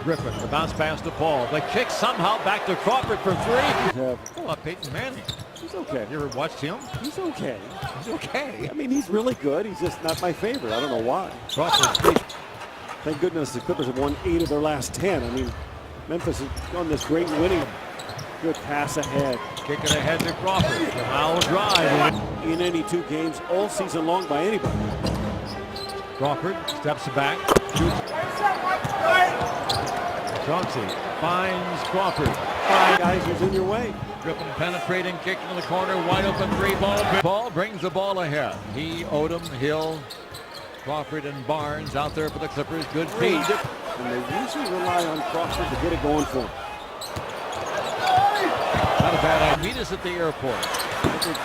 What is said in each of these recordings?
Griffin, the bounce pass to Paul. The kick somehow back to Crawford for three. Pull up Peyton Manning. He's okay. You ever watched him? He's okay. He's okay. I mean, he's really good. He's just not my favorite. I don't know why. Crawford. Thank goodness the Clippers have won 8 of their last 10. I mean, Memphis has on this great winning. Good pass ahead. Kicking ahead to Crawford. The foul drive. In any 2 games all season long by anybody. Crawford steps back. Chauncey finds Crawford. 5 guys who's in your way. Griffin penetrating, kick into the corner, wide open 3-ball. Ball brings the ball ahead. He, Odom, Hill, Crawford, and Barnes out there for the Clippers. Good feed. And they usually rely on Crawford to get it going for him. Not a bad idea. Meet us at the airport. I think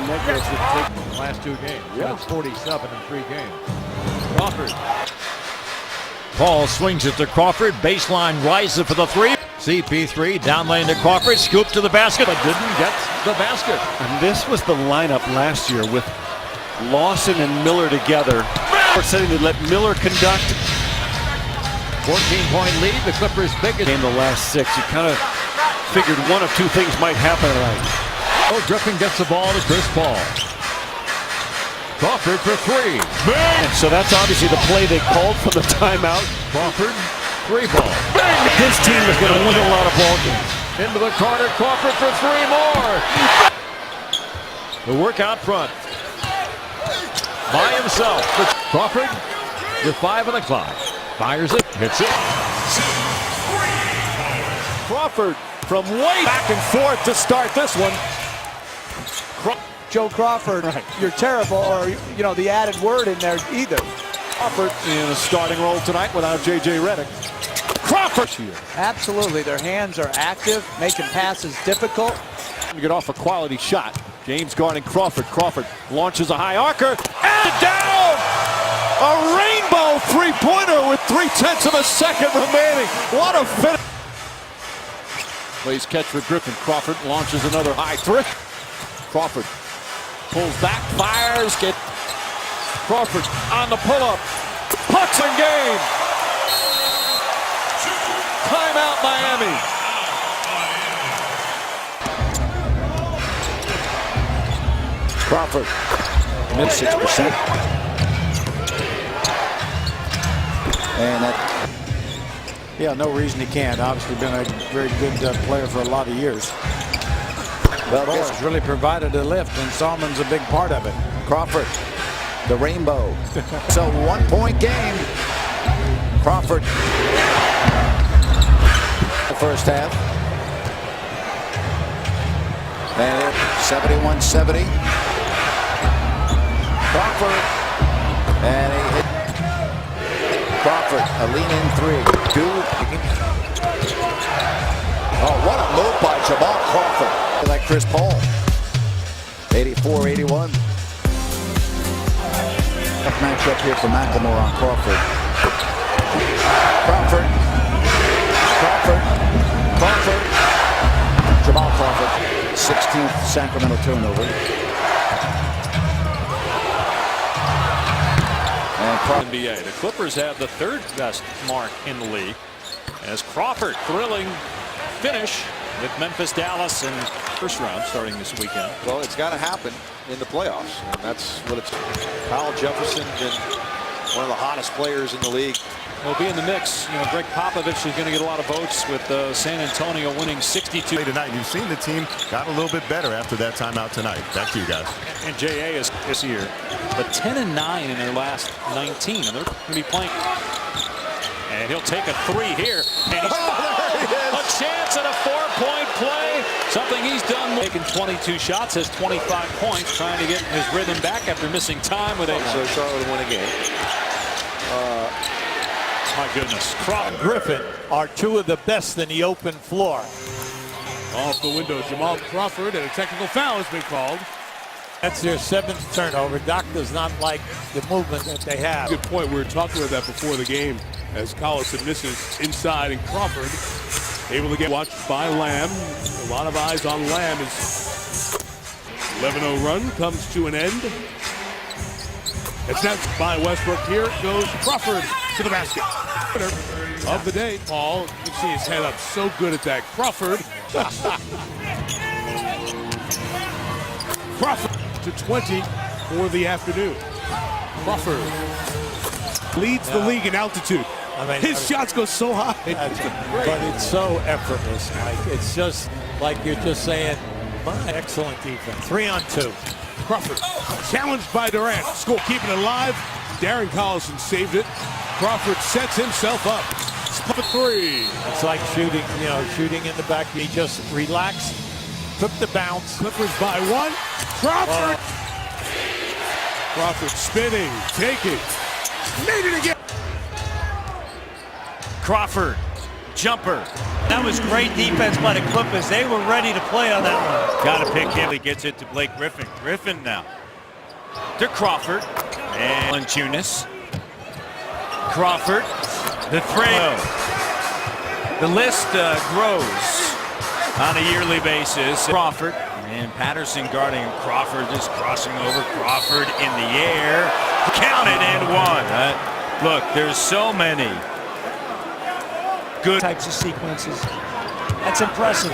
Negros would take The last 2 games. Yeah. That's 47 in 3 games. Crawford. Paul swings it to Crawford. Baseline rises for the 3. CP3 down lane to Crawford. Scoop to the basket, but didn't get the basket. And this was the lineup last year with Lawson and Miller together. We're setting to let Miller conduct. 14-point lead. The Clippers' biggest Game the last 6. You kind of figured one of 2 things might happen tonight. Oh, Griffin gets the ball to Chris Paul. Crawford for 3. Bang! And so that's obviously the play they called from the timeout. Crawford, 3-ball. Bang! This team is going to win a lot of ball games. Into the corner, Crawford for 3 more. The work out front. By himself. Crawford with 5 on the clock. Fires it, hits it. Crawford from way back and forth to start this one. Joe Crawford, right. You're terrible, or you know the added word in there either. Crawford in a starting role tonight without J.J. Redick. Crawford here. Absolutely, their hands are active, making passes difficult. To get off a quality shot. James guarding Crawford. Crawford launches a high arcer and down. A rainbow 3-pointer with 3/10 of a second remaining. What a finish. Plays catch for Griffin. Crawford launches another high 3. Crawford pulls back, fires, get Crawford on the pull-up. Pucks in game. Timeout Miami. Crawford, mid 6%. And yeah, no reason he can't. Obviously been a very good player for a lot of years. Well, has really provided a lift, and Salmon's a big part of it. Crawford, the rainbow. So 1-point game. Crawford, the first half. And 71-70. Crawford, and he hit. Crawford, a lean-in 3. Oh, what a move by Jamal Crawford. Like Chris Paul. 84-81. Tough matchup here for McLemore on Crawford. Crawford. Jamal Crawford. 16th Sacramento turnover. And NBA. The Clippers have the 3rd best mark in the league as Crawford thrilling finish with Memphis, Dallas, and first round starting this weekend. Well, it's got to happen in the playoffs, and that's what it's. Kyle Jefferson been one of the hottest players in the league. Will be in the mix. You know, Greg Popovich is going to get a lot of votes with San Antonio winning 62 tonight. You've seen the team got a little bit better after that timeout tonight. Back to you guys. And JA is this year, but 10-9 in their last 19, and they're going to be playing. And he'll take a 3 here, and he's a chance at a 4-point play. Something he's done. Making 22 shots, has 25 points, trying to get his rhythm back after missing time with 8. So Charlotte won a game. My goodness. Crawford and Griffin are 2 of the best in the open floor. Off the window, Jamal Crawford, and a technical foul has been called. That's their 7th turnover. Doc does not like the movement that they have. Good point. We were talking about that before the game as Collison misses inside, and Crawford able to get watched by Lamb. A lot of eyes on Lamb. His 11-0 run comes to an end. It's snapped by Westbrook. Here goes Crawford to the basket. Of the day, Paul. You can see his head up. So good at that. Crawford. Crawford to 20 for the afternoon. Crawford leads the league in altitude. His shots go so high. But it's so effortless, Mike. It's just like you're just saying, my excellent defense. 3-on-2. Crawford challenged by Durant. Score keeping it alive. Darren Collison saved it. Crawford sets himself up. Spot for three. It's like shooting, shooting in the back. He just relaxed, took the bounce. Clippers by one. Crawford. Crawford spinning, taking. Made it again. Crawford, jumper. That was great defense by the Clippers. They were ready to play on that one. Got to pick him. He gets it to Blake Griffin. Griffin now to Crawford and Valanciunas. Crawford, the three. The list grows on a yearly basis. Crawford and Patterson guarding him. Crawford just crossing over. Crawford in the air. Counted and one. Look, there's so many good types of sequences. That's impressive.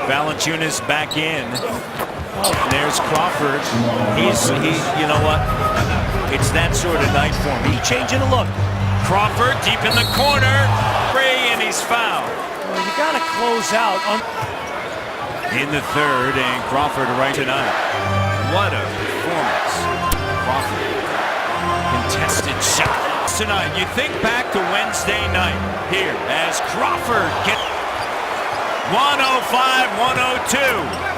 Valanciunas back in. And there's Crawford. He's you know what? It's that sort of night for him. He's changing the look. Crawford deep in the corner. And he's fouled. Well, you got to close out in the third, and Crawford right tonight. What a performance. Crawford. Contested shot tonight. You think back to Wednesday night here as Crawford gets 105-102.